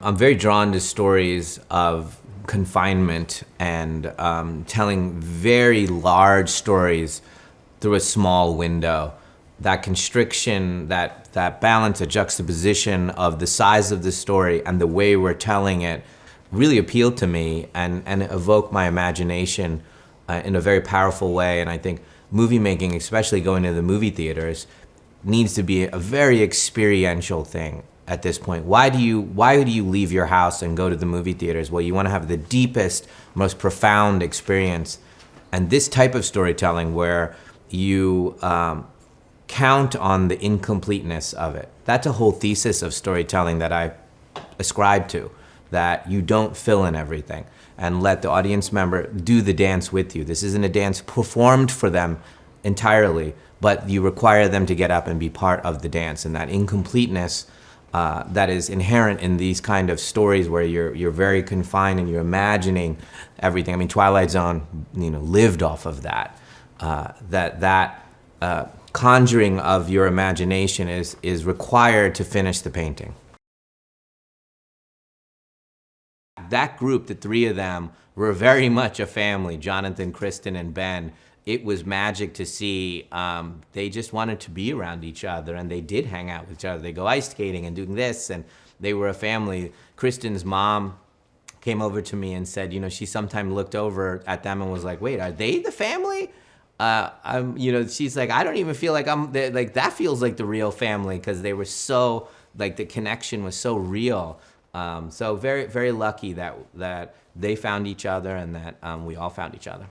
I'm very drawn to stories of confinement and telling very large stories through a small window. That constriction, that balance, a juxtaposition of the size of the story and the way we're telling it really appealed to me and evoked my imagination in a very powerful way. And I think movie making, especially going to the movie theaters, needs to be a very experiential thing at this point. Why do you leave your house and go to the movie theaters? Well, you want to have the deepest, most profound experience. And this type of storytelling where you count on the incompleteness of it. That's a whole thesis of storytelling that I ascribe to, that you don't fill in everything and let the audience member do the dance with you. This isn't a dance performed for them entirely, but you require them to get up and be part of the dance. And that incompleteness that is inherent in these kind of stories where you're very confined and you're imagining everything. I mean, Twilight Zone, lived off of that. Conjuring of your imagination is required to finish the painting. That group, the three of them, were very much a family. Jonathan, Kristen, and Ben. It was magic to see. They just wanted to be around each other, and they did hang out with each other. They go ice skating and doing this, and they were a family. Kristen's mom came over to me and said, she sometimes looked over at them and was like, "Wait, are they the family?" She's like, "I don't even feel like I'm like that. Feels like the real family," because they were so like the connection was so real. So very, very lucky that they found each other and that we all found each other.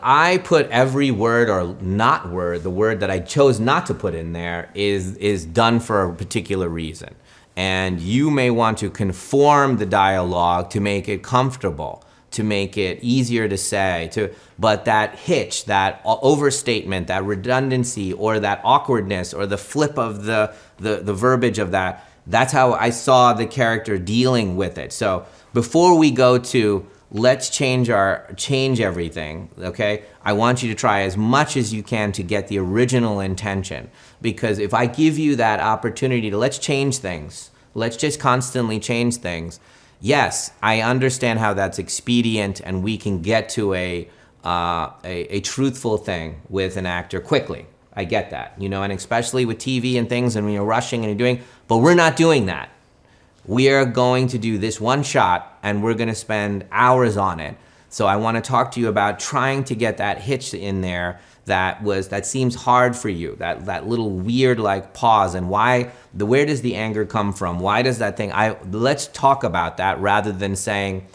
I put every word or not word, the word that I chose not to put in there is done for a particular reason. And you may want to conform the dialogue to make it comfortable, to make it easier to say, but that hitch, that overstatement, that redundancy, or that awkwardness, or the flip of the verbiage of that's how I saw the character dealing with it. So before we go to let's change everything, okay? I want you to try as much as you can to get the original intention. Because if I give you that opportunity to let's change things, let's just constantly change things, yes, I understand how that's expedient and we can get to a truthful thing with an actor quickly. I get that, and especially with TV and things and when you're rushing and you're doing, but we're not doing that. We are going to do this one shot and we're going to spend hours on it. So I want to talk to you about trying to get that hitch in there that seems hard for you, that little weird like pause, and where does the anger come from? Why does that thing, let's talk about that rather than saying,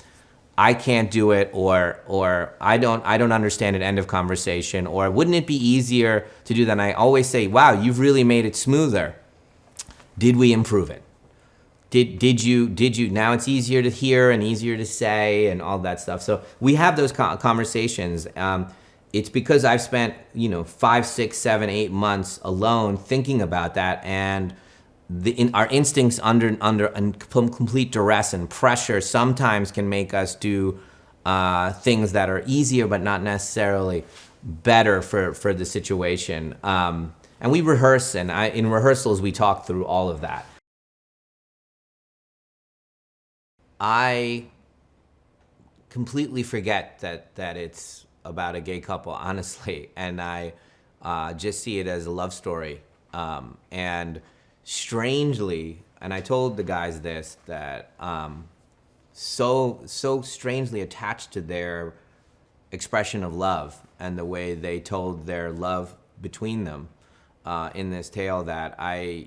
I can't do it, or I don't understand it, end of conversation, or wouldn't it be easier to do that? And I always say, wow, you've really made it smoother. Did we improve it? Did you now it's easier to hear and easier to say and all that stuff. So we have those conversations. It's because I've spent 5, 6, 7, 8 months alone thinking about that, and our instincts under complete duress and pressure sometimes can make us do things that are easier but not necessarily better for the situation. And we rehearse, and in rehearsals we talk through all of that. I completely forget that it's about a gay couple, honestly, and I just see it as a love story. And strangely, and I told the guys this, that so strangely attached to their expression of love and the way they told their love between them in this tale, that I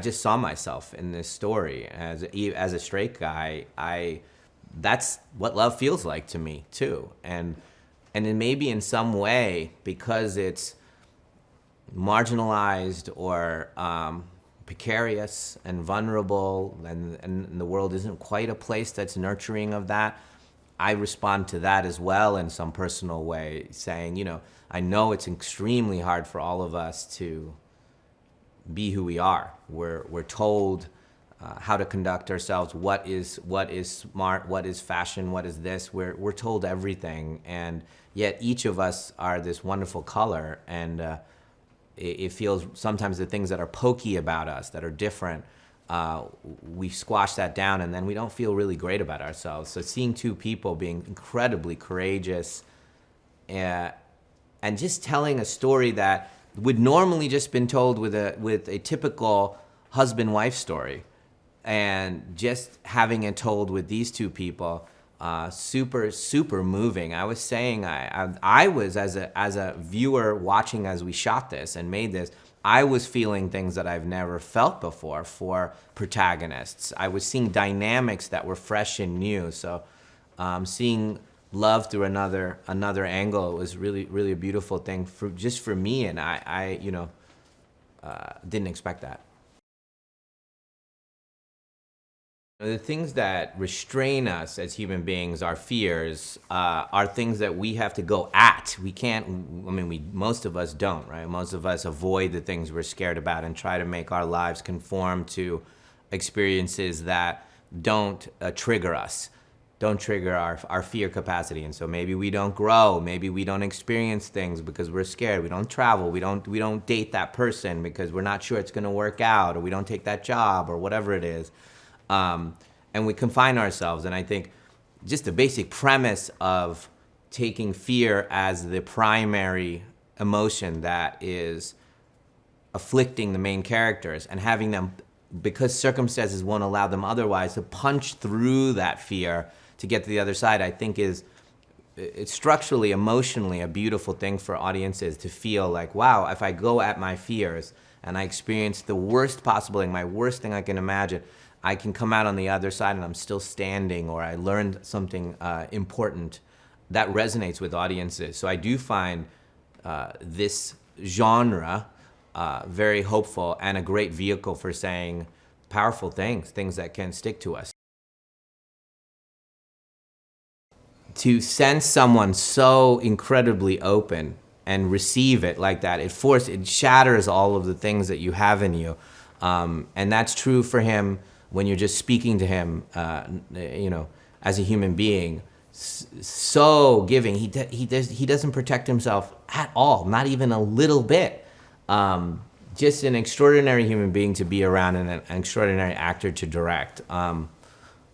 just saw myself in this story as a straight guy. That's what love feels like to me too, and it may be in some way because it's marginalized or precarious and vulnerable, and the world isn't quite a place that's nurturing of that. I respond to that as well in some personal way, saying, I know it's extremely hard for all of us to be who we are. We're told how to conduct ourselves, what is smart, what is fashion, what is this. We're told everything, and yet each of us are this wonderful color, and it feels sometimes the things that are pokey about us, that are different, we squash that down, and then we don't feel really great about ourselves. So seeing two people being incredibly courageous and just telling a story that would normally just been told with a typical husband-wife story, and just having it told with these two people, super moving. I was saying, I was as a viewer watching as we shot this and made this, I was feeling things that I've never felt before for protagonists. I was seeing dynamics that were fresh and new. So seeing love through another angle was really a beautiful thing for me, and I didn't expect that. The things that restrain us as human beings, our fears, are things that we have to go at. We can't, most of us don't, right? Most of us avoid the things we're scared about and try to make our lives conform to experiences that don't trigger us, don't trigger our fear capacity. And so maybe we don't grow, maybe we don't experience things because we're scared. We don't travel, we don't date that person because we're not sure it's gonna work out, or we don't take that job, or whatever it is. And we confine ourselves. And I think just the basic premise of taking fear as the primary emotion that is afflicting the main characters, and having them, because circumstances won't allow them otherwise, to punch through that fear to get to the other side, I think it's structurally, emotionally a beautiful thing for audiences to feel like, wow, if I go at my fears and I experience the worst possible thing, my worst thing I can imagine, I can come out on the other side and I'm still standing, or I learned something important. That resonates with audiences. So I do find this genre very hopeful and a great vehicle for saying powerful things that can stick to us. To sense someone so incredibly open and receive it like that, it shatters all of the things that you have in you. And that's true for him when you're just speaking to him, as a human being, so giving. He doesn't protect himself at all, not even a little bit. Just an extraordinary human being to be around, and an extraordinary actor to direct.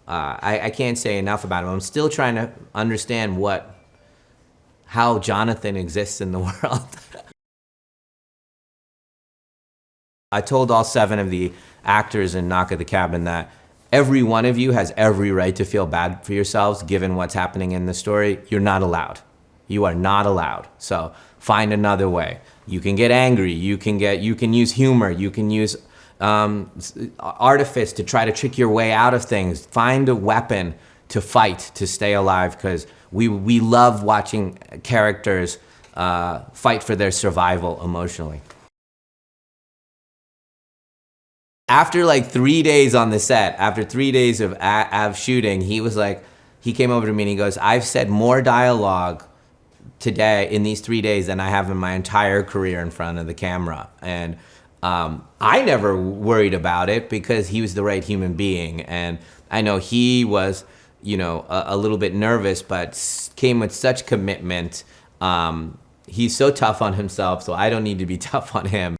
I can't say enough about him. I'm still trying to understand how Jonathan exists in the world. I told all 7 of the actors in Knock at the Cabin that every one of you has every right to feel bad for yourselves given what's happening in the story. You're not allowed. You are not allowed. So find another way. You can get angry. You can use humor. You can use artifice to try to trick your way out of things. Find a weapon to fight, to stay alive, because we love watching characters fight for their survival emotionally. After like 3 days on the set, after 3 days of shooting, he came over to me and he goes, I've said more dialogue today in these 3 days than I have in my entire career in front of the camera. And I never worried about it because he was the right human being. And I know he was, a little bit nervous, but came with such commitment. He's so tough on himself, so I don't need to be tough on him.